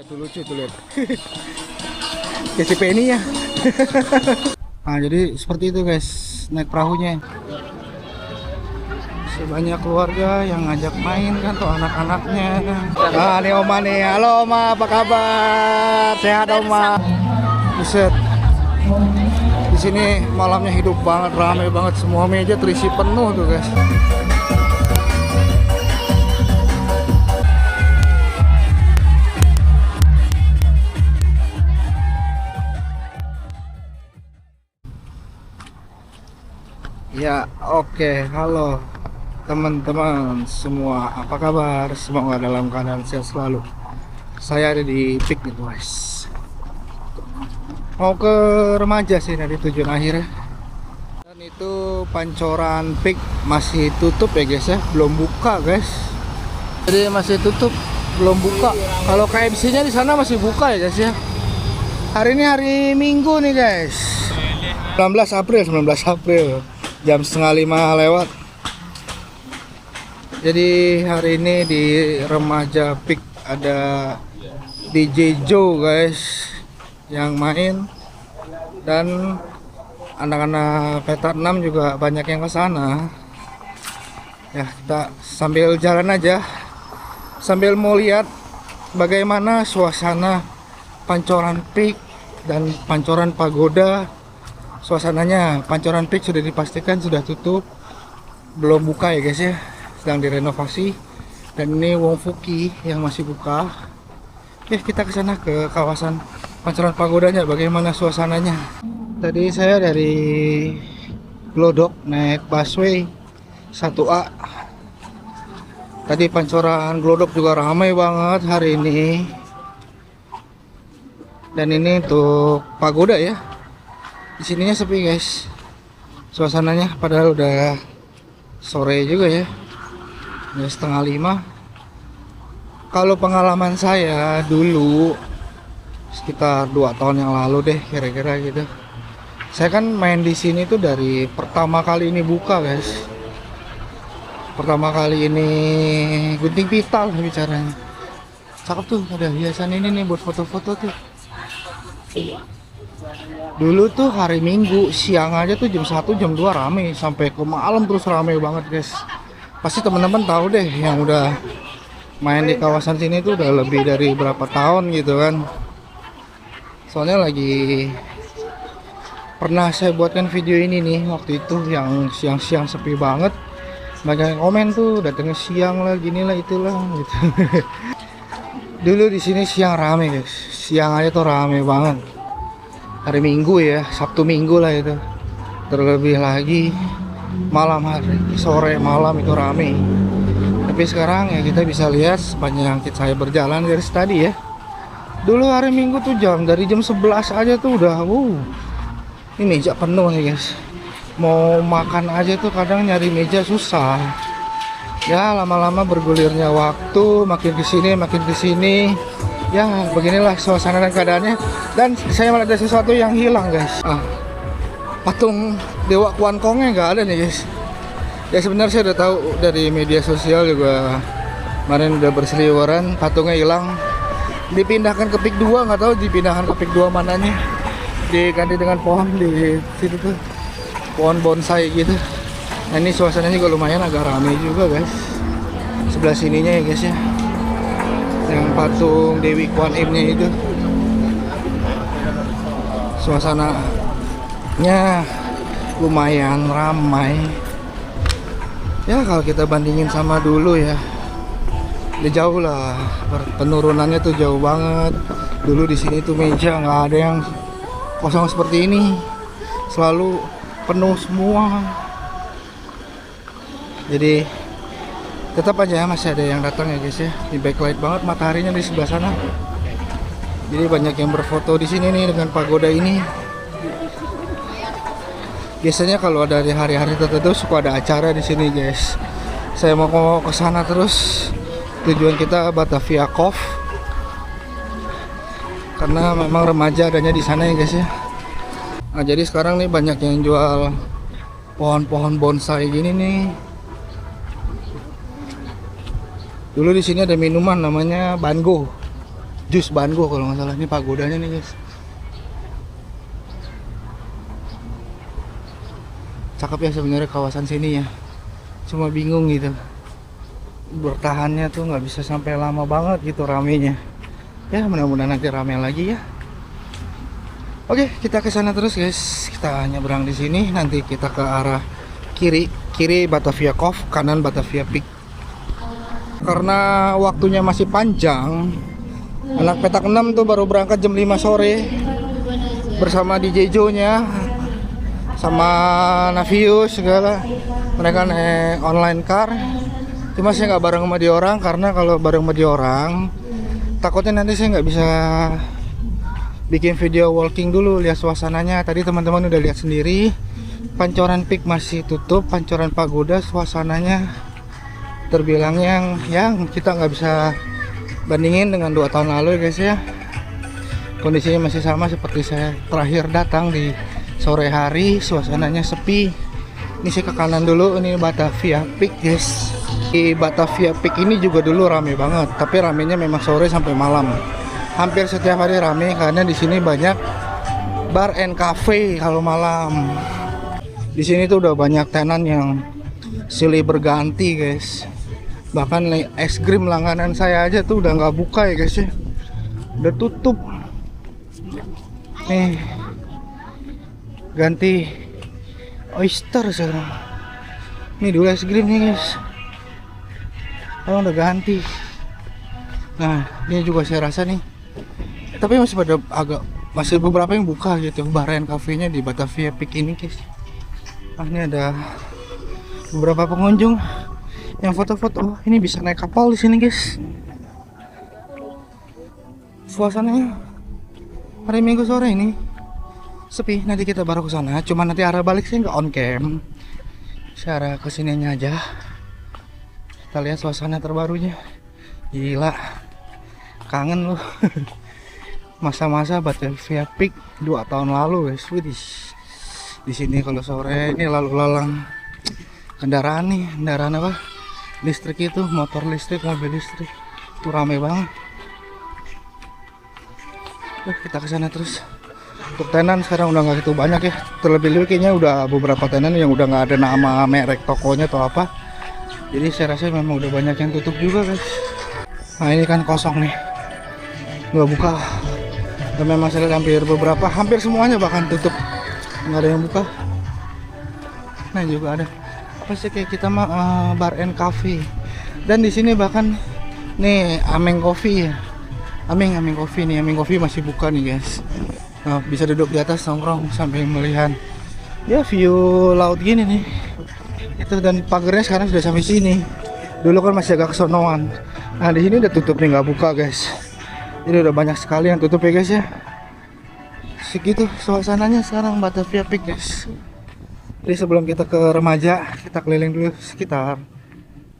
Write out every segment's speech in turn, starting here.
tuh lucu tuh lihat. Kayak si Penny ya. Nah, jadi seperti itu guys, naik perahunya. Sebanyak keluarga yang ngajak main kan tuh anak-anaknya. Nah, ini Oma nih. Halo Oma, apa kabar? Sehat Oma? Buset. Di sini malamnya hidup banget, ramai banget, semua meja terisi penuh tuh guys. Ya, oke. Halo teman-teman semua, apa kabar? Semoga dalam keadaan sehat selalu. Saya ada di piknik guys. Mau ke remaja sih dari tujuan akhirnya. Dan itu Pancoran Peak masih tutup ya guys ya, belum buka guys. Jadi masih tutup, belum buka. Kalau KFC-nya di sana masih buka ya guys ya. Hari ini hari Minggu nih guys. 19 April. Jam setengah 5 lewat. Jadi hari ini di Remaja Peak ada DJ Joe guys yang main, dan anak-anak Peta 6 juga banyak yang ke sana. Ya, kita sambil jalan aja, sambil mau lihat bagaimana suasana Pancoran Peak dan Pancoran Pagoda. Suasananya Pancoran Peak sudah dipastikan sudah tutup, belum buka ya guys ya, sedang direnovasi. Dan ini Wong Fuki yang masih buka. Oke, kita ke sana ke kawasan Pancoran Pagodanya, bagaimana suasananya. Tadi saya dari Glodok naik busway 1A. Tadi Pancoran Glodok juga ramai banget hari ini. Dan ini untuk Pagoda ya. Di sininya sepi guys. Suasananya padahal udah sore juga ya. Udah setengah 5. Kalau pengalaman saya dulu sekitar 2 tahun yang lalu deh kira-kira gitu. Saya kan main di sini tuh dari pertama kali ini buka guys. Pertama kali ini gunting pita lah bicaranya. Cakep tuh, ada hiasan ini nih buat foto-foto tuh. Dulu tuh hari Minggu siang aja tuh jam 1 jam 2 rame, sampai ke malam terus rame banget guys. Pasti teman-teman tahu deh yang udah main di kawasan sini tuh udah lebih dari berapa tahun gitu kan. Soalnya lagi pernah saya buatkan video ini nih waktu itu yang siang-siang sepi banget. Banyak yang komen tuh datangnya siang lah, gini lah, itulah gitu. Dulu di sini siang rame guys, siang aja tuh rame banget. Hari Minggu ya, Sabtu Minggu lah itu. Terlebih lagi malam hari, sore malam itu rame. Tapi sekarang ya kita bisa lihat sepanjang saya berjalan dari tadi ya. Dulu hari Minggu tuh dari jam 11 aja tuh udah ini meja penuh nih guys. Mau makan aja tuh kadang nyari meja susah. Ya lama-lama bergulirnya waktu, makin kesini. Ya beginilah suasana dan keadaannya. Dan saya melihat ada sesuatu yang hilang guys. Patung Dewa Kuan Kongnya nggak ada nih guys. Ya sebenarnya saya udah tahu dari media sosial juga, kemarin udah berseliweran patungnya hilang. Dipindahkan ke Pik 2, nggak tahu dipindahkan ke Pik 2 mananya. Diganti dengan pohon di situ tuh, pohon bonsai gitu. Nah ini suasananya juga lumayan agak ramai juga guys. Sebelah sininya ya guys ya, yang patung Dewi Kuan Im-nya itu. Suasananya lumayan ramai. Ya kalau kita bandingin sama dulu ya, udah jauh lah, penurunannya tuh jauh banget. Dulu di sini tuh meja nggak ada yang kosong seperti ini, selalu penuh semua. Jadi tetap aja masih ada yang datang ya guys ya. Di backlight banget mataharinya di sebelah sana. Jadi banyak yang berfoto di sini nih dengan pagoda ini. Biasanya kalau ada di hari-hari tertentu suka ada acara di sini guys. Saya mau ke sana terus. Tujuan kita Batavia Cove. Karena memang remaja adanya di sana ya guys ya. Nah, jadi sekarang nih banyak yang jual pohon-pohon bonsai gini nih. Dulu di sini ada minuman namanya Bango. Jus Bango kalau nggak salah. Ini pagodanya nih guys. Cakep ya sebenarnya kawasan sini ya. Cuma bingung gitu. Bertahannya tuh nggak bisa sampai lama banget gitu ramenya. Ya mudah-mudahan nanti rame lagi ya. Oke, kita ke sana terus guys. Kita nyebrang di sini, nanti kita ke arah kiri. Kiri Batavia Cove, kanan Batavia Peak. Karena waktunya masih panjang, anak petak 6 tuh baru berangkat jam 5 sore bersama DJ Jo-nya sama Navius segala. Mereka naik online car. Cuma saya nggak bareng sama dia orang, karena kalau bareng sama dia orang takutnya nanti saya nggak bisa bikin video walking dulu, lihat suasananya. Tadi teman-teman udah lihat sendiri, Pancoran Peak masih tutup, Pancoran Pagoda suasananya terbilang yang kita nggak bisa bandingin dengan 2 tahun lalu guys ya. Kondisinya masih sama seperti saya terakhir datang di sore hari, suasananya sepi. Ini saya ke kanan dulu, ini Batavia Peak guys. Di Batavia Peak ini juga dulu rame banget, tapi ramenya memang sore sampai malam. Hampir setiap hari rame karena di sini banyak bar and cafe kalau malam. Di sini tuh udah banyak tenan yang silih berganti guys. Bahkan es krim langganan saya aja tuh udah nggak buka ya guys ya. Udah tutup. Nih ganti oyster sekarang. Ini dulu es krim nih guys. Oh udah ganti. Nah ini juga saya rasa nih, tapi masih pada masih beberapa yang buka gitu, bar and cafe-nya di Batavia Peak ini guys. Ah ini ada beberapa pengunjung yang foto-foto. Oh, ini bisa naik kapal di sini guys. Suasananya hari Minggu sore ini sepi. Nanti kita baru ke sana. Cuma nanti arah balik saya nggak on cam. Saya arah kesininya aja. Kita lihat suasana terbarunya. Gila, kangen loh. Masa-masa Batavia Peak 2 tahun lalu guys. Widih. Di sini kalau sore ini lalu lalang kendaraan nih, kendaraan apa? Listrik itu, motor listrik, mobil listrik. Itu rame banget. Kita ke sana terus. Untuk tenan sekarang udah nggak gitu banyak ya. Terlebih-lebih kayaknya udah beberapa tenan yang udah nggak ada nama merek tokonya atau apa. Jadi saya rasa memang udah banyak yang tutup juga guys. Nah ini kan kosong nih, nggak buka. Dan memang saya lihat hampir semuanya bahkan tutup, nggak ada yang buka. Nah juga ada apa sih kayak kita mah bar and cafe. Dan di sini bahkan nih Ameng Coffee ya. Ameng Coffee nih, Ameng Coffee masih buka nih guys. Nah, bisa duduk di atas nongkrong sambil melihat ya view laut gini nih. Itu dan pagarnya sekarang sudah sampai sini. Dulu kan masih agak kesonoan. Nah di sini udah tutup nih, nggak buka guys. Jadi udah banyak sekali yang tutup ya guys ya. Segitu suasananya sekarang Batavia Peak guys. Jadi sebelum kita ke remaja, kita keliling dulu sekitar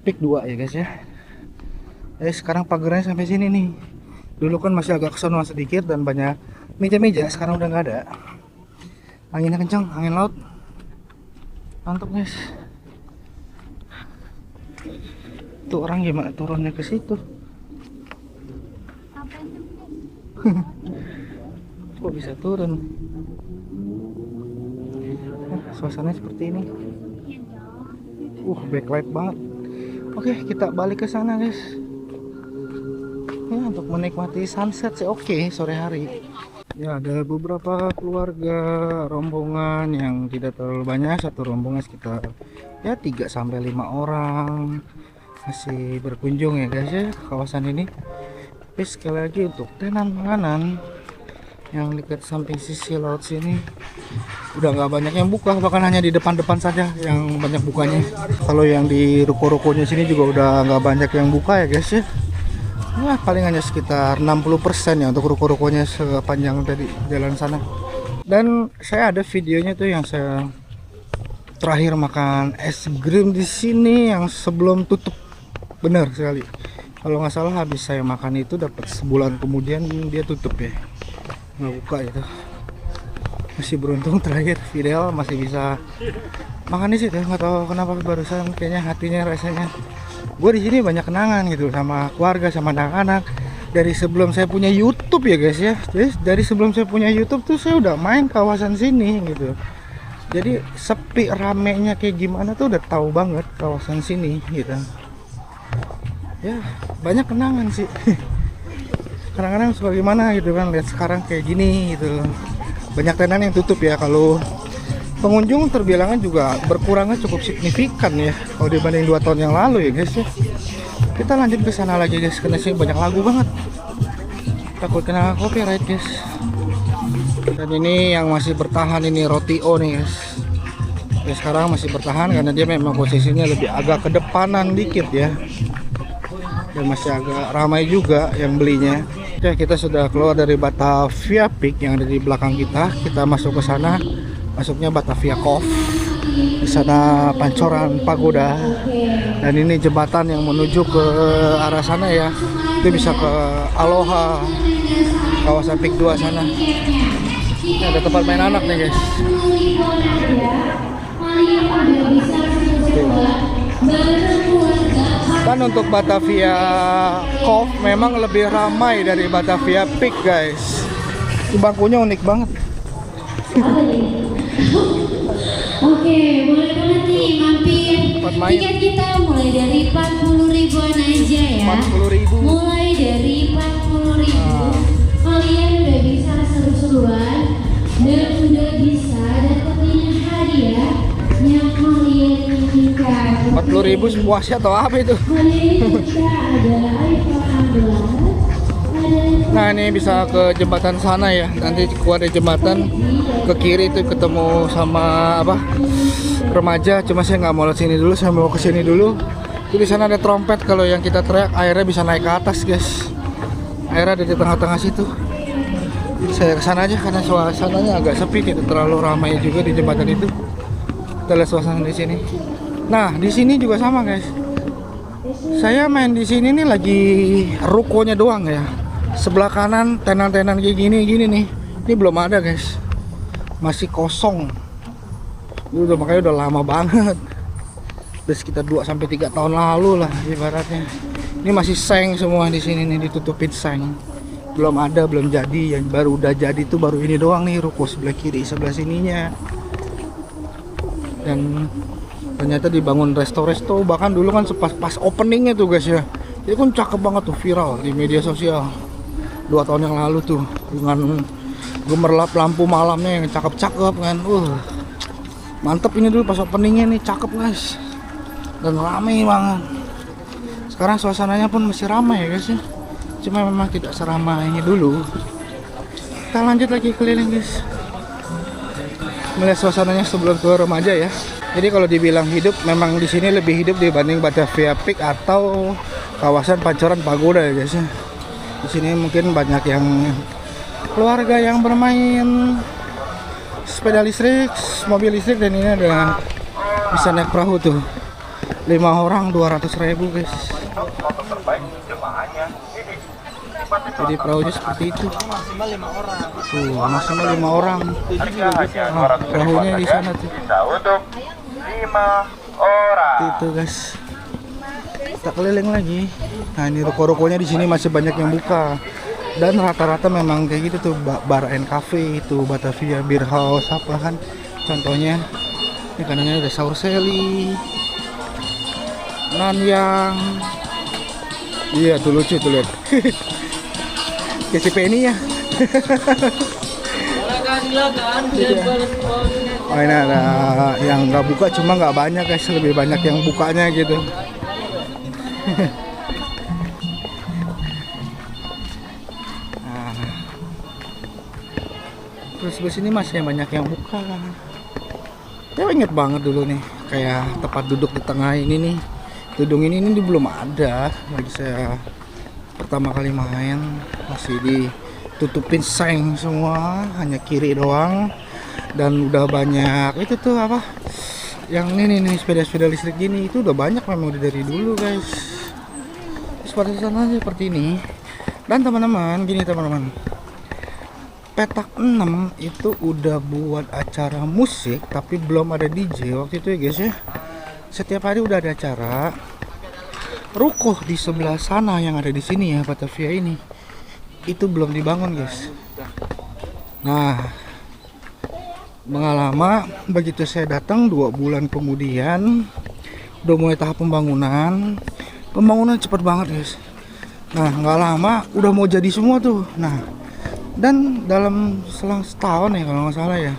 Peak 2 ya guys ya. Jadi sekarang pagarnya sampai sini nih. Dulu kan masih agak kesonoan sedikit dan banyak meja-meja, sekarang udah nggak ada. Anginnya kencang, angin laut. Mantap guys. Tuh orang gimana turunnya ke situ? Kok bisa turun? Suasananya seperti ini. Backlight banget. Oke, kita balik ke sana guys. Ya, untuk menikmati sunset sih oke sore hari. Ya, ada beberapa keluarga rombongan yang tidak terlalu banyak, satu rombongan sekitar ya 3 sampai 5 orang masih berkunjung ya guys ya kawasan ini. Tapi sekali lagi untuk tenan makanan yang dekat samping sisi laut sini udah nggak banyak yang buka, bahkan hanya di depan-depan saja yang banyak bukanya. Kalau yang di ruko-rukonya sini juga udah nggak banyak yang buka ya guys ya. Ya paling hanya sekitar 60% ya untuk ruko-rukonya sepanjang dari jalan sana. Dan saya ada videonya tuh yang saya terakhir makan es krim di sini yang sebelum tutup. Benar sekali. Kalau nggak salah habis saya makan itu dapat sebulan kemudian dia tutup ya. Nggak buka itu. Masih beruntung terakhir Fidel masih bisa makan di situ. Nggak tahu kenapa barusan kayaknya hatinya rasanya gue di sini banyak kenangan gitu sama keluarga sama anak-anak. dari sebelum saya punya YouTube ya guys ya. Jadi dari sebelum saya punya YouTube tuh saya udah main kawasan sini gitu. Jadi sepi ramenya kayak gimana tuh udah tahu banget kawasan sini gitu. Ya banyak kenangan sih. Kadang-kadang suka gimana gitu kan, lihat sekarang kayak gini gitu. Banyak tenan yang tutup ya. Kalau pengunjung terbilangnya juga berkurangnya cukup signifikan ya kalau dibanding 2 tahun yang lalu ya guys ya. Kita lanjut ke sana lagi guys, karena sini banyak lagu banget. Takut kena copyright guys. Dan ini yang masih bertahan ini Roti-O nih guys. Ya sekarang masih bertahan karena dia memang posisinya lebih agak kedepanan dikit ya. Dan masih agak ramai juga yang belinya. Oke, kita sudah keluar dari Batavia Peak yang ada di belakang kita. Kita masuk ke sana. Masuknya Batavia Cove. Di sana Pancoran Pagoda. Dan ini jembatan yang menuju ke arah sana ya. Itu bisa ke Aloha, kawasan Peak 2 sana. Ini ada tempat main anak nih guys. Dan untuk Batavia Cove memang lebih ramai dari Batavia Peak guys. Bangkunya unik banget. Oke, boleh banget nih mampir. Tiket kita mulai dari 40.000-an aja ya. 40.000. Mulai dari 40.000. Kalian udah bisa seru-seruan dan udah bisa dapetin hadiah yang kalian inginkan. 40.000 sepuasnya atau apa itu? Kita ada iPhone 16. Nah ini bisa ke jembatan sana ya. Nanti keluar dari jembatan ke kiri itu ketemu sama apa remaja. Cuma saya nggak mau ke sini dulu, saya mau ke sini dulu. Itu di sana ada trompet. Kalau yang kita teriak airnya bisa naik ke atas guys. Airnya ada di tengah-tengah situ. Saya ke sana aja karena suasananya agak sepi, tidak terlalu ramai juga di jembatan itu. Kita lihat suasana di sini. Nah di sini juga sama guys. Saya main di sini nih lagi rukonya doang ya. Sebelah kanan tenan-tenan kayak gini nih. Ini belum ada guys. Masih kosong. Udah makanya udah lama banget. Udah sekitar 2-3 tahun lalu lah ibaratnya. Ini masih seng semua di sini nih, ditutupin seng. Belum ada, belum jadi. Yang baru udah jadi tuh baru ini doang nih, ruko sebelah kiri, sebelah sininya. Dan ternyata dibangun resto-resto, bahkan dulu kan pas openingnya tuh guys ya. Itu kan cakep banget tuh, viral di media sosial 2 tahun yang lalu tuh, dengan gemerlap lampu malamnya yang cakep-cakep kan. Mantep ini dulu pas openingnya nih, cakep guys. Dan ramai banget. Sekarang suasananya pun masih ramai ya guys ya. Cuma memang tidak seramai dulu. Kita lanjut lagi keliling guys. Melihat suasananya sebelum keluar remaja ya. Jadi kalau dibilang hidup, memang di sini lebih hidup dibanding Batavia Peak atau kawasan Pancoran Pagoda ya guys ya. Di sini mungkin banyak yang keluarga yang bermain sepeda listrik, mobil listrik, dan ini ada bisa naik perahu tuh. 5 orang 200.000 guys. Jadi perahunya seperti itu. Maksimal 5 orang. Tuh, maksimal 5 orang. Nah, perahunya di sana tuh. Untuk 5 orang. Itu guys. Kita keliling lagi. Nah, ini ruko-rukonya di sini masih banyak yang buka. Dan rata-rata memang kayak gitu tuh, bar and cafe itu, Batavia Beer House apa kan. Contohnya ini kanannya ada Saur Seli, Nanyang. Iya tuh lucu tuh, lihat. Kayak si Penny ya. Oh, ini ada yang nggak buka, cuma nggak banyak guys, lebih banyak yang bukanya gitu. Nah, terus di sini masih banyak yang buka. Saya inget banget dulu nih, kayak tempat duduk di tengah ini nih. Tudung ini belum ada lagi saya pertama kali main, masih ditutupin seng semua, hanya kiri doang. Dan udah banyak itu tuh apa yang ini nih, sepeda-sepeda listrik gini, itu udah banyak memang dari dulu guys. Seperti sana seperti ini. Dan teman-teman gini teman-teman, Petak 6 itu udah buat acara musik tapi belum ada DJ waktu itu ya guys ya. Setiap hari udah ada acara. Ruko di sebelah sana yang ada di sini ya, Batavia ini, itu belum dibangun guys. Nah, lama begitu saya datang 2 bulan kemudian udah mulai tahap pembangunan cepet banget guys. Nah, nggak lama udah mau jadi semua tuh. Nah, dan dalam selang setahun ya kalau nggak salah ya,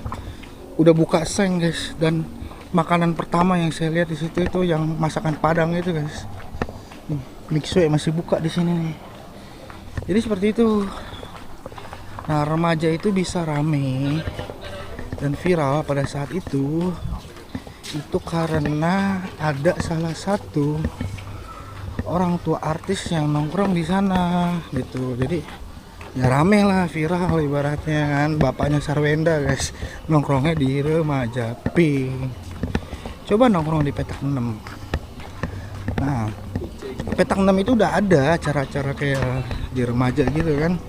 udah buka seng guys. Dan makanan pertama yang saya lihat di situ itu yang masakan Padang itu guys. Nih, Mixue masih buka di sini nih. Jadi seperti itu. Nah, remaja itu bisa rame dan viral pada saat itu karena ada salah satu orang tua artis yang nongkrong di sana gitu. Jadi ya rame lah, viral ibaratnya kan. Bapaknya Sarwenda guys nongkrongnya di Remaja Pink. Coba nongkrong di Petak 6. Nah, Petak 6 itu udah ada acara-acara kayak di remaja gitu kan.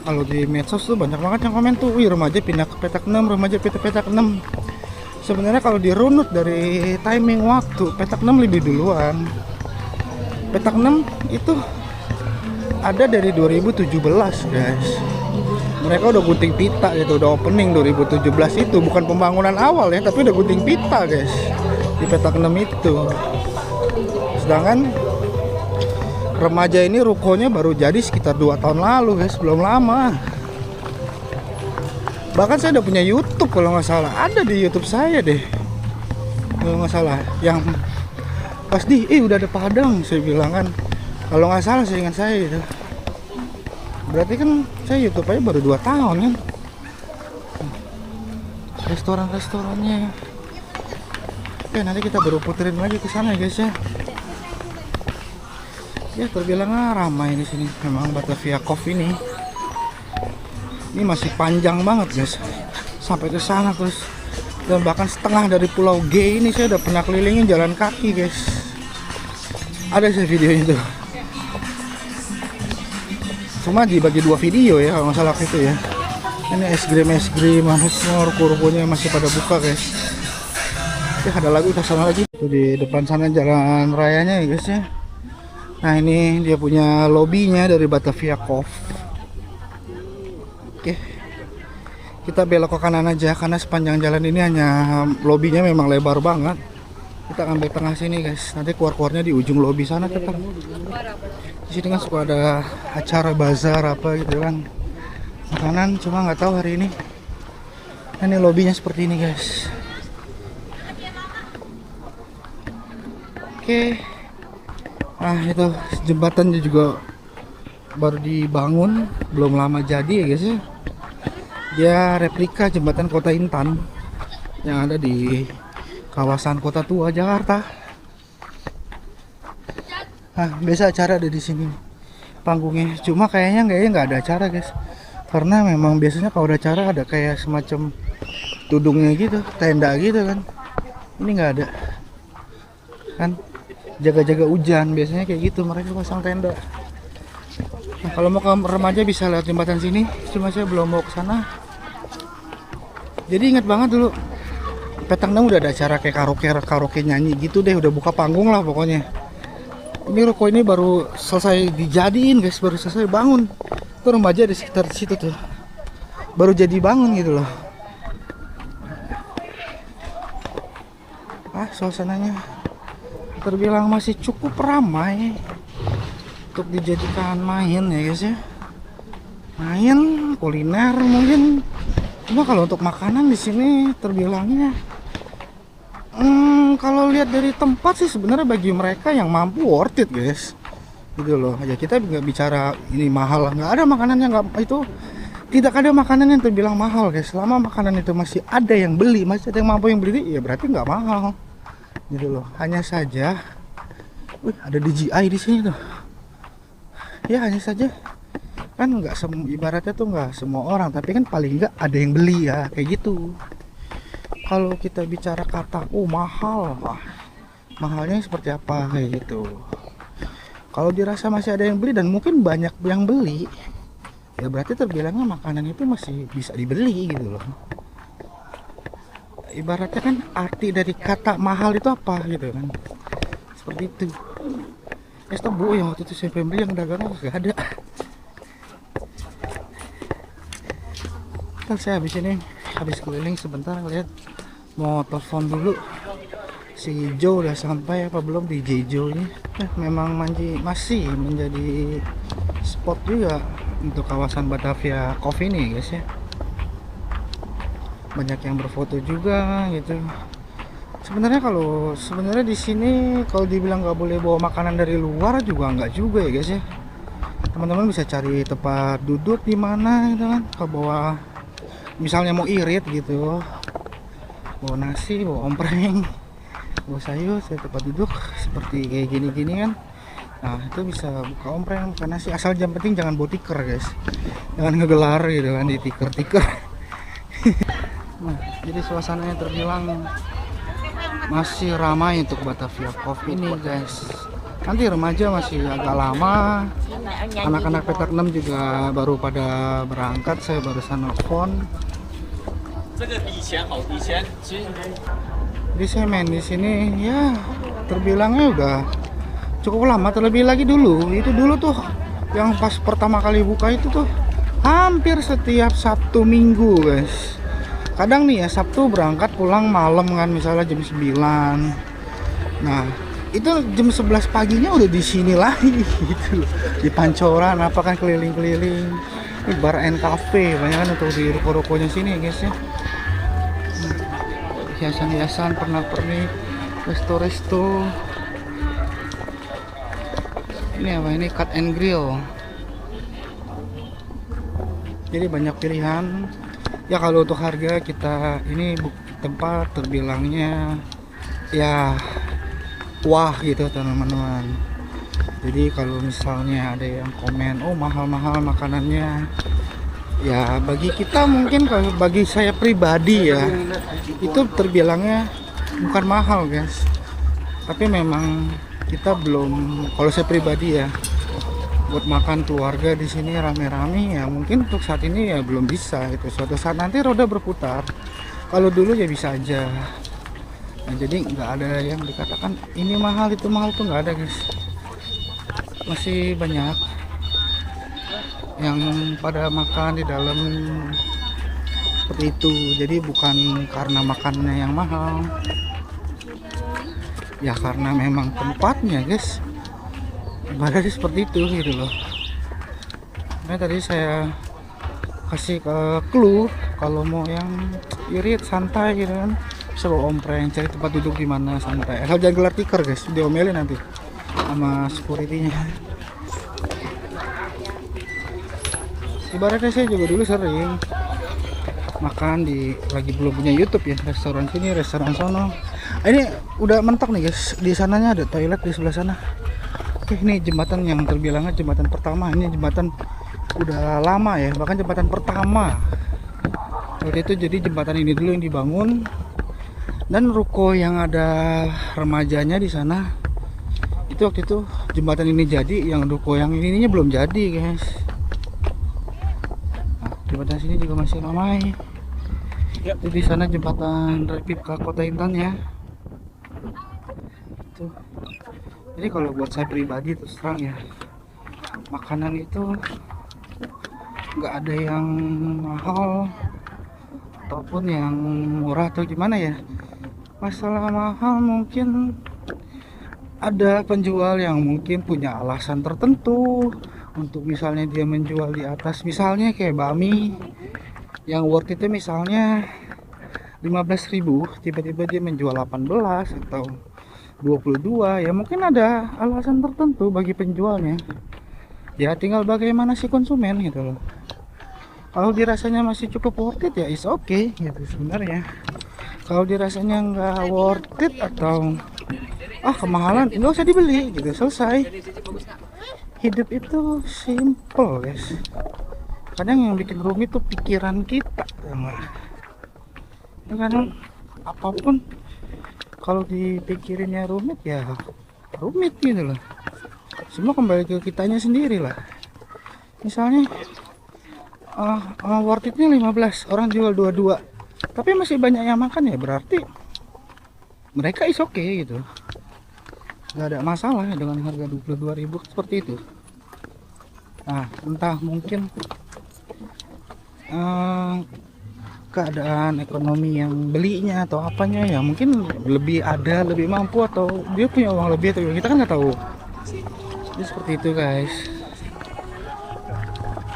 Kalau di medsos tuh banyak banget yang komen tuh, wih remaja pindah ke Petak 6, remaja pindah ke Petak 6. Sebenarnya kalau dirunut dari timing waktu, Petak 6 lebih duluan. Petak 6 itu ada dari 2017 guys. Mereka udah gunting pita gitu, udah opening 2017 itu. Bukan pembangunan awal ya, tapi udah gunting pita guys di Petak 6 itu. Sedangkan remaja ini rukonya baru jadi sekitar 2 tahun lalu guys, belum lama. Bahkan saya udah punya YouTube kalau nggak salah, ada di YouTube saya deh kalau nggak salah, yang pas udah ada Padang saya bilang kan, kalau nggak salah seingat saya itu. Berarti kan saya YouTube aja baru 2 tahun kan. Restoran-restorannya, oke nanti kita baru puterin lagi ke sana guys ya. Ya terbilang ramai di sini. Memang Batavia Cove ini masih panjang banget guys, sampai ke sana terus. Dan bahkan setengah dari Pulau G ini saya udah pernah kelilingin jalan kaki guys. Ada saya videonya tuh. Cuma dibagi 2 video ya kalau nggak salah itu ya. Ini es krim Manusmor, kurbonya masih pada buka guys. Ya ada lagi ke sana lagi. Tuh di depan sana jalan rayanya ya guys ya. Nah ini dia punya lobbynya dari Batavia Cove. Oke, kita belok ke kanan aja karena sepanjang jalan ini hanya lobbynya memang lebar banget. Kita ambil tengah sini guys. Nanti keluarnya di ujung lobby sana tetap. Di sini kan suka ada acara bazar apa gitu kan, makanan. Cuma nggak tahu hari ini. Nah, ini lobbynya seperti ini guys. Oke. Nah itu jembatannya juga baru dibangun, belum lama jadi ya guys ya. Dia replika jembatan Kota Intan yang ada di kawasan Kota Tua Jakarta. Nah biasa acara ada di sini panggungnya. Cuma kayaknya nggak ada acara guys, karena memang biasanya kalau ada acara ada kayak semacam tudungnya gitu, tenda gitu kan. Ini nggak ada kan. Jaga-jaga hujan biasanya kayak gitu, mereka pasang tenda. Nah, kalau mau ke remaja bisa lewat jembatan sini, cuma saya belum mau ke sana. Jadi ingat banget dulu Petak 6 udah ada acara kayak karaoke nyanyi gitu deh, udah buka panggung lah pokoknya. Ini ruko ini baru selesai dijadiin guys, baru selesai bangun. Tuh remaja di sekitar situ tuh, baru jadi bangun gitu loh. Suasananya terbilang masih cukup ramai untuk dijadikan main ya guys ya. Main kuliner mungkin. Cuma kalau untuk makanan di sini terbilangnya kalau lihat dari tempat sih sebenarnya bagi mereka yang mampu worth it guys gitu loh. Ya kita nggak bicara ini mahal, nggak ada makanan yang nggak itu, tidak ada makanan yang terbilang mahal guys. Selama makanan itu masih ada yang beli, masih ada yang mampu yang beli, ya berarti nggak mahal gitu loh. Hanya saja ada DJI di sini tuh ya, hanya saja kan nggak ibaratnya tuh nggak semua orang, tapi kan paling nggak ada yang beli ya kayak gitu. Kalau kita bicara kata mahal, mahalnya seperti apa kayak gitu. Kalau dirasa masih ada yang beli dan mungkin banyak yang beli, ya berarti terbilangnya makanan itu masih bisa dibeli gitu loh. Ibaratnya kan arti dari kata mahal itu apa gitu kan, seperti itu. Es tebu yang waktu itu saya beli yang dagang nggak ada. Ntar saya habis keliling sebentar lihat mau telepon dulu si Joe udah sampai apa belum di Jejo ini. Memang masih menjadi spot juga untuk kawasan Batavia Coffee ini guys ya. Banyak yang berfoto juga gitu. Sebenarnya di sini kalau dibilang nggak boleh bawa makanan dari luar juga nggak juga ya guys ya. Teman-teman bisa cari tempat duduk di mana gitu kan. Kalau bawa misalnya mau irit gitu, bawa nasi, bawa ompreng, bawa sayur, saya tempat duduk seperti kayak gini-gini kan. Nah itu bisa buka ompreng, buka nasi, asal yang penting jangan bawa tikar guys, jangan ngegelar gitu kan di tikar. Nah jadi suasananya terbilang masih ramai untuk Batavia Coffee ini guys. Nanti remaja masih agak lama, anak-anak petak 6 juga baru pada berangkat, saya barusan nelfon. Jadi saya main di sini ya terbilangnya udah cukup lama. Terlebih lagi dulu tuh yang pas pertama kali buka itu tuh hampir setiap Sabtu Minggu guys. Kadang nih ya Sabtu berangkat pulang malam kan, misalnya jam 9. Nah itu jam 11 paginya udah di sini lagi gitu, di Pancoran apa kan, keliling-keliling. Ini bar and cafe banyak kan untuk di ruko-rukonya sini guys ya. Hiasan-hiasan, pernak-pernik, resto-resto. Ini apa ini? Cut and grill. Jadi banyak pilihan. Ya kalau untuk harga kita ini tempat terbilangnya ya wah gitu teman-teman. Jadi kalau misalnya ada yang komen oh mahal-mahal makanannya, ya bagi kita mungkin, kalau bagi saya pribadi ya itu terbilangnya bukan mahal guys. Tapi memang kita belum, kalau saya pribadi ya buat makan keluarga di sini rame-rame ya mungkin untuk saat ini ya belum bisa gitu. Suatu saat nanti roda berputar, kalau dulu ya bisa aja. Nah, jadi nggak ada yang dikatakan ini mahal itu mahal, tuh nggak ada guys. Masih banyak yang pada makan di dalam seperti itu. Jadi bukan karena makannya yang mahal ya, karena memang tempatnya guys ibaratnya seperti itu gitu loh. Nah tadi saya kasih clue kalau mau yang irit santai gitu kan bisa bawa ompreng, cari tempat duduk di mana santai, asal jangan gelar tikar guys, diomelin nanti sama security-nya. Ibaratnya saya juga dulu sering makan di, lagi belum punya YouTube ya, restoran sini restoran sono. Ini udah mentok nih guys, di sananya ada toilet di sebelah sana. Oke, ini jembatan yang terbilangnya jembatan pertama. Ini jembatan udah lama ya, bahkan jembatan pertama waktu itu. Jadi jembatan ini dulu yang dibangun, dan ruko yang ada remajanya di sana itu waktu itu jembatan ini jadi, yang ruko yang ininya belum jadi guys. Nah, jembatan sini juga masih ramai. Jadi di sana jembatan rapid ke Kota Intan ya. Tuh. Jadi kalau buat saya pribadi terus terang ya, makanan itu nggak ada yang mahal ataupun yang murah atau gimana ya. Masalah mahal mungkin ada penjual yang mungkin punya alasan tertentu untuk misalnya dia menjual di atas, misalnya kayak bakmi yang worth itu misalnya 15.000, tiba-tiba dia menjual 18 atau 22, ya mungkin ada alasan tertentu bagi penjualnya. Ya tinggal bagaimana si konsumen gitu loh. Kalau dirasanya masih cukup worth it ya is okay gitu sebenarnya. Kalau dirasanya nggak worth it atau kemahalan, nggak usah dibeli gitu, selesai. Hidup itu simple guys. Kadang yang bikin rumit tuh pikiran kita, kadang apapun kalau dipikirinnya rumit ya rumit gitu loh. Semua kembali ke kitanya sendiri lah. Misalnya worth itnya 15, orang jual 22, tapi masih banyak yang makan, ya berarti mereka is okay gitu, nggak ada masalah dengan harga 22.000 seperti itu. Nah entah mungkin keadaan ekonomi yang belinya atau apanya ya, mungkin lebih ada, lebih mampu, atau dia punya uang lebih, atau kita kan nggak tahu. Jadi seperti itu guys.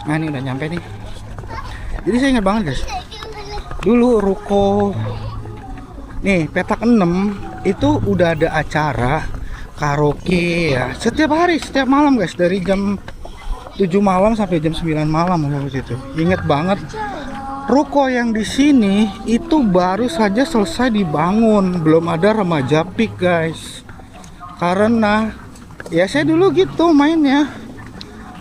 Nah ini udah nyampe nih. Jadi saya ingat banget guys, dulu ruko nih petak 6 itu udah ada acara karaoke ya setiap hari, setiap malam guys, dari jam 7 malam sampai jam 9 malam waktu itu. Ingat banget. Ruko yang di sini itu baru saja selesai dibangun, belum ada remaja pik guys. Karena ya saya dulu gitu mainnya,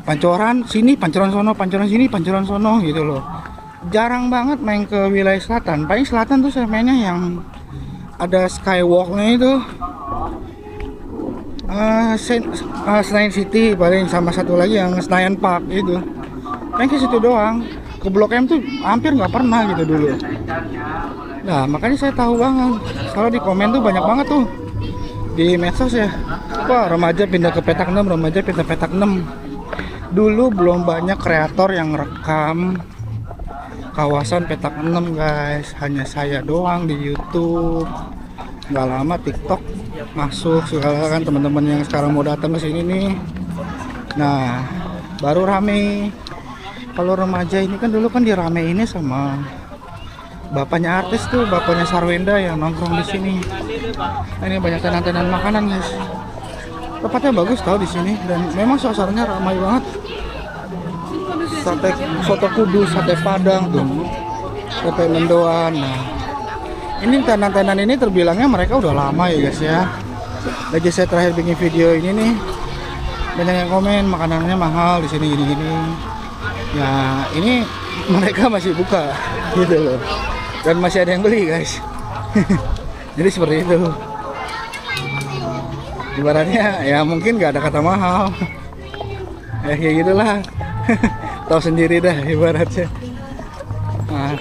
pancoran sini, pancoran sono, pancoran sini, pancoran sono gitu loh. Jarang banget main ke wilayah selatan. Paling selatan tuh saya mainnya yang ada skywalknya itu, Senayan City paling, sama satu lagi yang Senayan Park itu. Paling ke situ doang. Ke Blok M tuh hampir nggak pernah gitu dulu. Nah makanya saya tahu banget. Kalau di komen tuh banyak banget tuh di medsos ya, wah remaja pindah ke petak 6, remaja pindah petak 6. Dulu belum banyak kreator yang rekam kawasan petak 6 guys, hanya saya doang di YouTube. Nggak lama TikTok masuk segala kan, teman-teman yang sekarang mau datang ke sini nih. Nah baru rame. Kalau remaja ini kan dulu kan dirameinnya sama bapaknya artis tuh, bapaknya Sarwenda yang nongkrong di sini. Nah, ini banyak tenan-tenan makanan guys. Tempatnya bagus tau di sini, dan memang suasananya ramai banget. Sate soto kudus, sate padang tuh, sate mendoan. Nah ini tenan-tenan ini terbilangnya mereka udah lama ya guys ya. Lagi saya terakhir bikin video ini nih, banyak yang komen makanannya mahal di sini gini-gini. Ya ini mereka masih buka gitu loh, dan masih ada yang beli guys. Jadi seperti itu. Ibaratnya ya mungkin nggak ada kata mahal. Ya kayak gitulah. Tahu sendiri dah ibaratnya. Nah,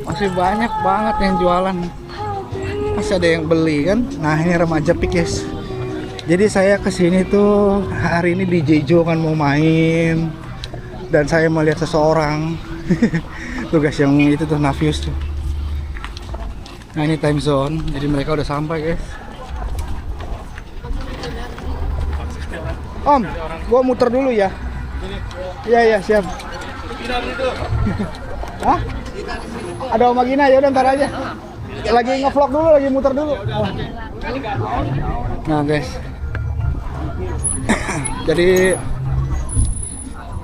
masih banyak banget yang jualan, masih ada yang beli kan. Nah ini remaja pik guys. Jadi saya kesini tuh hari ini DJ Jo kan mau main, dan saya melihat seseorang tuh guys, yang itu tuh Navius tuh. Nah ini time zone, jadi mereka udah sampai guys. Om, gua muter dulu ya. Iya siap. Hah? Ada Om Magina, ya udah ntar aja. Lagi ngevlog dulu, lagi muter dulu. Oh. Nah guys, jadi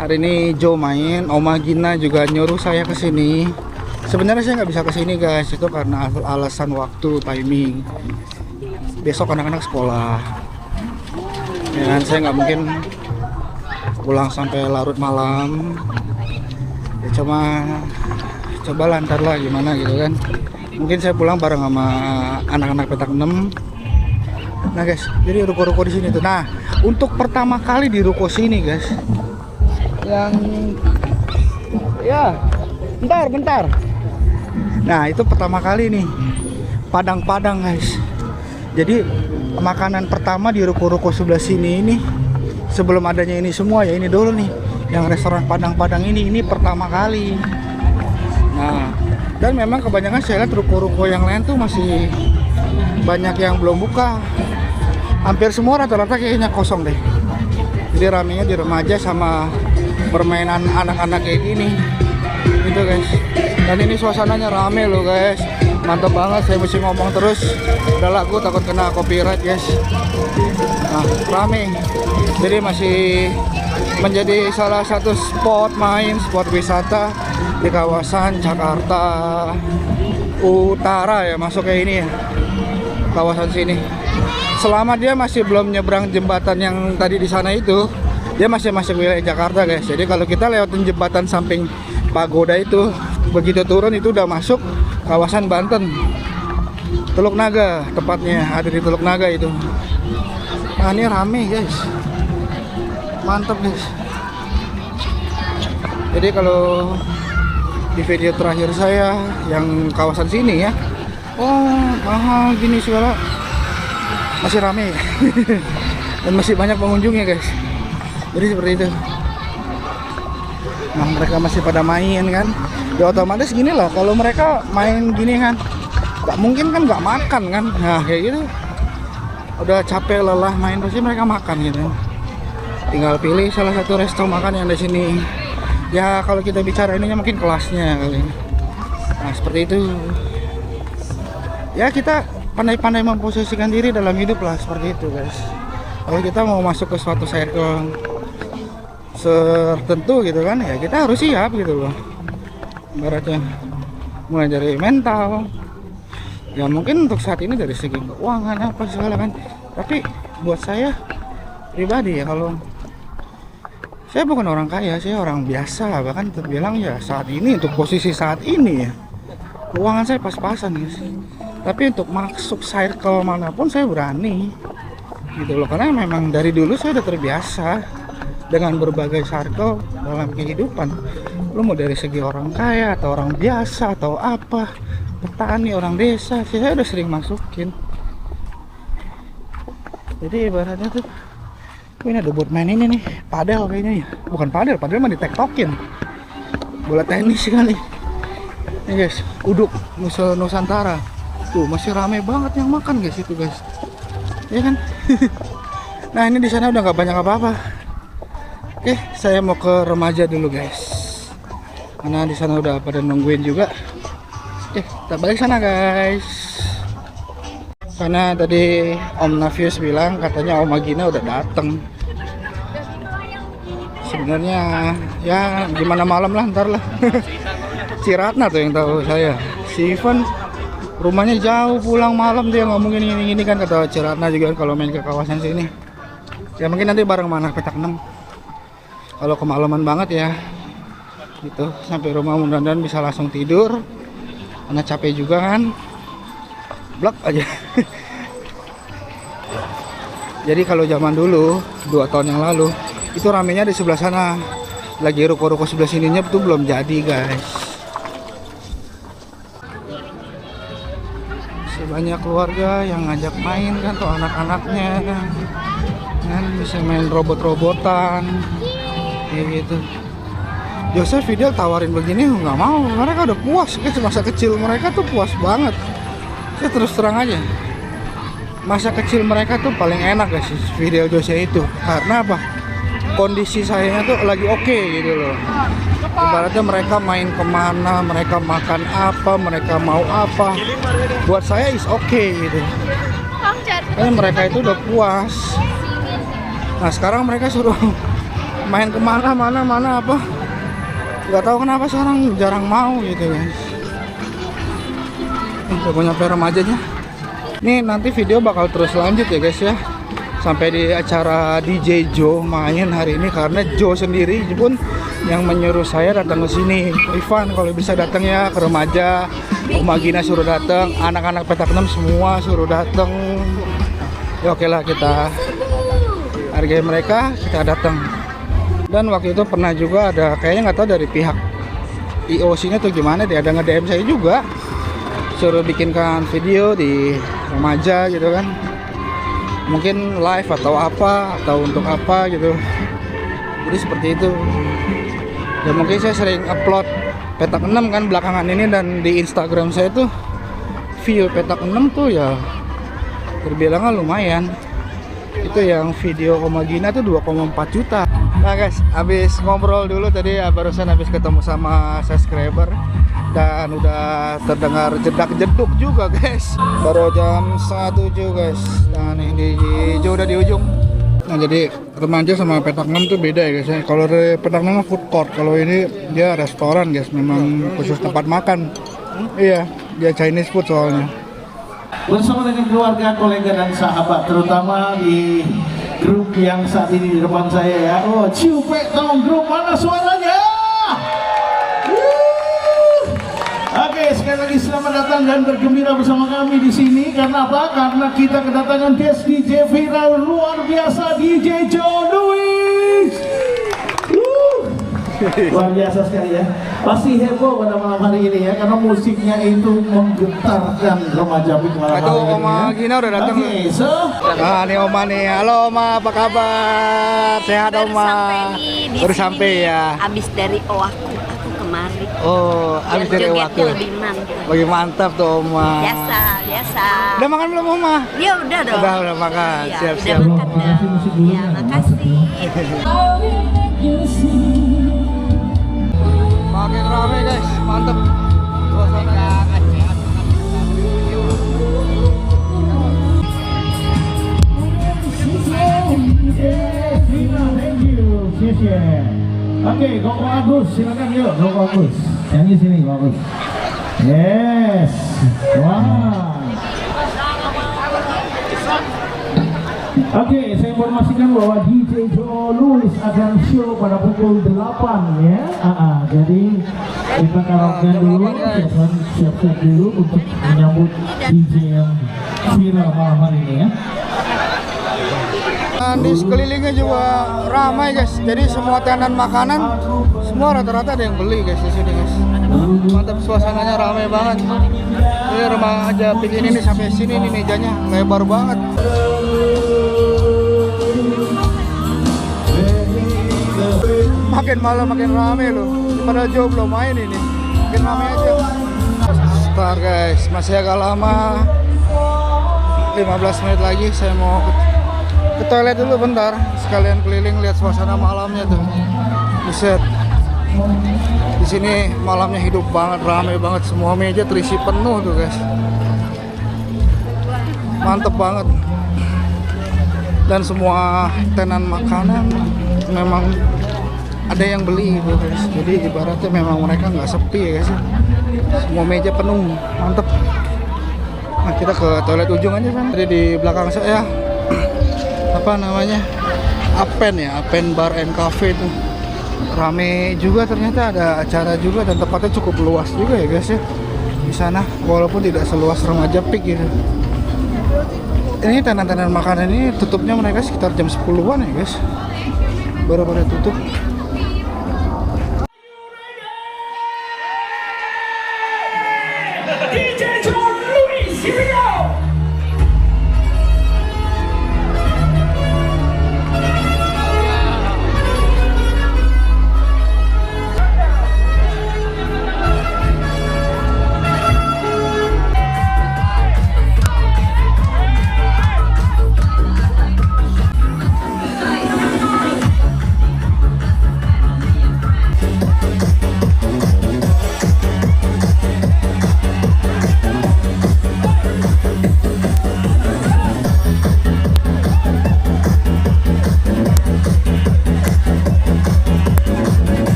hari ini Joe main, Oma Gina juga nyuruh saya ke sini. Sebenarnya saya nggak bisa ke sini guys, itu karena alasan waktu, timing. Besok anak-anak sekolah. Ya kan, saya nggak mungkin pulang sampai larut malam. Ya coba lantar lah gimana gitu kan. Mungkin saya pulang bareng sama anak-anak petak 6. Nah guys, jadi ruko-ruko di sini tuh. Nah, untuk pertama kali di ruko sini guys, yang ya bentar. Nah itu pertama kali nih Padang-Padang guys. Jadi makanan pertama di ruko-ruko sebelah sini ini, sebelum adanya ini semua ya, ini dulu nih yang restoran Padang-Padang ini pertama kali. Nah dan memang kebanyakan saya lihat ruko-ruko yang lain tuh masih banyak yang belum buka. Hampir semua rata-rata kayaknya kosong deh. Jadi ramenya di remaja sama permainan anak-anak kayak gini gitu guys. Dan ini suasananya rame loh guys, mantap banget. Saya mesti ngomong terus, udah lagu takut kena copyright guys. Nah rame, jadi masih menjadi salah satu spot wisata di kawasan Jakarta Utara ya, masuk kayak ini ya, kawasan sini. Selama dia masih belum nyebrang jembatan yang tadi di sana itu, dia masih masuk wilayah Jakarta guys. Jadi kalau kita lewatin jembatan samping pagoda itu, begitu turun itu udah masuk kawasan Banten, Teluk Naga tepatnya, ada di Teluk Naga itu. Nah ini rame guys, mantap guys. Jadi kalau di video terakhir saya yang kawasan sini ya, oh mahal gini segala, masih rame dan masih banyak pengunjungnya guys. Jadi seperti itu. Nah mereka masih pada main kan, ya otomatis gini lah, kalau mereka main gini kan nggak mungkin kan nggak makan kan. Nah kayak gitu, udah capek lelah main pasti mereka makan gitu. Tinggal pilih salah satu resto makan yang di sini. Ya kalau kita bicara ininya mungkin kelasnya kali. Nah seperti itu. Ya kita pandai-pandai memposisikan diri dalam hidup lah, seperti itu guys. Kalau kita mau masuk ke suatu circle tertentu gitu kan, ya kita harus siap gitu loh. Ibaratnya mulai dari mental. Ya mungkin untuk saat ini dari segi keuangan apa segala kan. Tapi buat saya pribadi ya, kalau saya bukan orang kaya, saya orang biasa, bahkan terbilang ya saat ini untuk posisi saat ini ya keuangan saya pas-pasan guys. Tapi untuk masuk circle manapun saya berani gitu loh, karena memang dari dulu saya udah terbiasa dengan berbagai circle dalam kehidupan. Lu mau dari segi orang kaya atau orang biasa atau apa, petani, orang desa, saya udah sering masukin. Jadi ibaratnya tuh, ini ada buat main ini nih, padel kayaknya ya. Bukan padel mah ditektokin. Bola tenis kali. Nih guys, uduk Nusantara. Tuh masih ramai banget yang makan guys itu guys. Ya kan? Nah ini di sana udah nggak banyak apa-apa. Oke, saya mau ke remaja dulu guys. Karena di sana udah pada nungguin juga. Oke, kita balik sana guys. Karena tadi Om Navius bilang katanya Om Agina udah dateng. Sebenarnya ya gimana malam lah, ntar lah. Ciratna tuh yang tahu saya. Si Ivan rumahnya jauh, pulang malam dia ngomongin ini kan, kata Ciratna juga kalau main ke kawasan sini. Ya mungkin nanti bareng mana petak 6. Kalau kemalaman banget ya gitu, sampai rumah mudah-mudahan bisa langsung tidur karena capek juga kan, blok aja. Jadi kalau zaman dulu 2 tahun yang lalu itu ramenya di sebelah sana, lagi ruko-ruko sebelah sininya tuh belum jadi guys. Sebanyak keluarga yang ngajak main kan tuh anak-anaknya kan bisa main robot-robotan kayak gitu. Joseph Fidel tawarin begini nggak mau, mereka udah puas guys. Masa kecil mereka tuh puas banget. Saya terus terang aja, masa kecil mereka tuh paling enak guys, Fidel Joseph itu. Karena apa? Kondisi sayanya tuh lagi oke gitu loh. Ibaratnya mereka main kemana, mereka makan apa, mereka mau apa, buat saya is okay gitu. Karena mereka itu udah puas. Nah sekarang mereka suruh main kemana, mana apa, nggak tahu kenapa sekarang jarang mau gitu guys. Udah mau nyampe remajanya. Nih nanti video bakal terus lanjut ya guys ya, sampai di acara DJ Joe main hari ini. Karena Joe sendiri pun yang menyuruh saya datang ke sini. Ivan kalau bisa datang ya ke remaja. Om Agina suruh datang, anak-anak petak 6 semua suruh datang. Ya oke lah, kita hargai mereka, kita datang. Dan waktu itu pernah juga ada, kayaknya nggak tahu dari pihak IOC-nya tuh gimana, dia ada nge-DM saya juga, suruh bikinkan video di remaja gitu kan, mungkin live atau apa, atau untuk apa gitu. Jadi seperti itu. Ya mungkin saya sering upload petak 6 kan belakangan ini, dan di Instagram saya tuh view petak 6 tuh ya terbilangnya lumayan. Itu yang video Om Agina tuh 2,4 juta. Nah guys, habis ngobrol dulu tadi ya, barusan habis ketemu sama subscriber dan udah terdengar jedak-jeduk juga guys. Baru jam 1:30 guys. Nah nih di udah di ujung. Nah jadi remaja sama petak 6 tuh beda ya guys ya. Kalau dari petak 6 food court, kalau ini dia restoran guys, memang khusus tempat makan. Iya, dia Chinese food soalnya. Bersama dengan keluarga, kolega dan sahabat, terutama di grup yang saat ini di depan saya ya. Oh, Ciupe Tong Grup, mana suaranya? Oke, sekali lagi selamat datang dan bergembira bersama kami di sini. Karena apa? Karena kita kedatangan guest DJ viral luar biasa, DJ Joe Louis. Luar biasa sekali ya. Pasti heboh pada malam hari ini ya, karena musiknya itu menggetarkan remaja Pik malam Itu hari ini. Oma Ya. Gina udah datang. Oke, so Nah, nih Oma nih. Halo Oma, apa kabar? Sehat Baru Oma? sampai nih di Baru sini sampai nih. ya. Abis dari Oaku aku kemari. Oh, Biar habis dari jogetnya waktu. lebih mantap. Bagi mantap tuh Oma. Biasa, biasa. Udah makan belum Oma? Dia udah dong. Udah makan. Iya, Siap-siap. Udah makan dong. Ya, makasih. Makin rame guys, mantep. Suasananya. thank you. Oke, Koko Agus, silakan yuk, Koko Agus. Nyanyi sini, Koko Agus. Yes. Wah. Oke, saya informasikan bahwa DJ Joe Louis akan show pada pukul 8 ya. Jadi kita karaoke dulu, siap-siap dulu untuk menyambut DJ yang viral malam hari ini ya. Nah, di sekelilingnya juga ramai guys. Jadi semua tenan makanan semua rata-rata ada yang beli guys di sini guys. Mantap, suasananya ramai banget. Ini remaja Pik ini nih sampai sini nih mejanya lebar banget. Makin malam makin ramai loh. Padahal Joe belum main ini. Makin ramai aja. Start guys, masih agak lama. 15 menit lagi saya mau ke toilet dulu bentar, sekalian keliling lihat suasana malamnya tuh. Buset. Di sini malamnya hidup banget, ramai banget, semua meja terisi penuh tuh guys. Mantep banget. Dan semua tenan makanan memang ada yang beli gitu guys. Jadi ibaratnya memang mereka nggak sepi ya guys. Semua meja penuh, mantep. Nah, kita ke toilet ujung aja kan. Tadi di belakang saya apa namanya, Apen Bar and Cafe itu rame juga, ternyata ada acara juga dan tempatnya cukup luas juga ya guys ya di sana, walaupun tidak seluas remaja Pik gitu. Ini tenan-tenan makanan ini tutupnya mereka sekitar jam 10-an ya guys, baru pada tutup.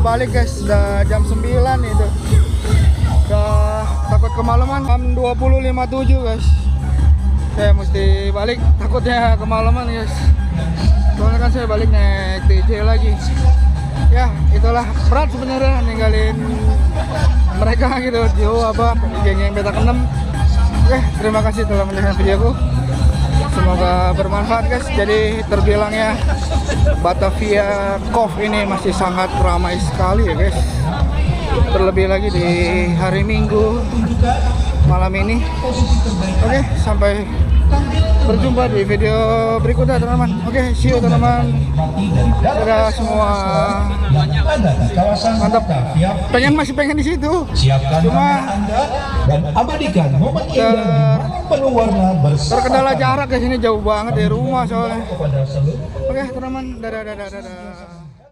balik guys, udah jam 9 itu. Udah takut kemalaman, jam 20.57 guys. Saya mesti balik, takutnya kemalaman guys. Soalnya kan saya balik naik TJ lagi. Ya itulah, berat sebenarnya ninggalin mereka gitu, jauh apa geng-geng petak 6. Oke, terima kasih telah menonton videoku. Semoga bermanfaat guys. Jadi terbilangnya Batavia Cove ini masih sangat ramai sekali ya guys. Terlebih lagi di hari Minggu malam ini. Oke, sampai berjumpa di video berikutnya teman-teman. Oke, see you teman-teman. Dadah semua. Mantap. Masih pengen di situ. Cuma dan abadikan momen indah penuh warna bersama. Terkendala jarak ke sini jauh banget dari rumah soalnya. Oke, teman-teman. Dadah.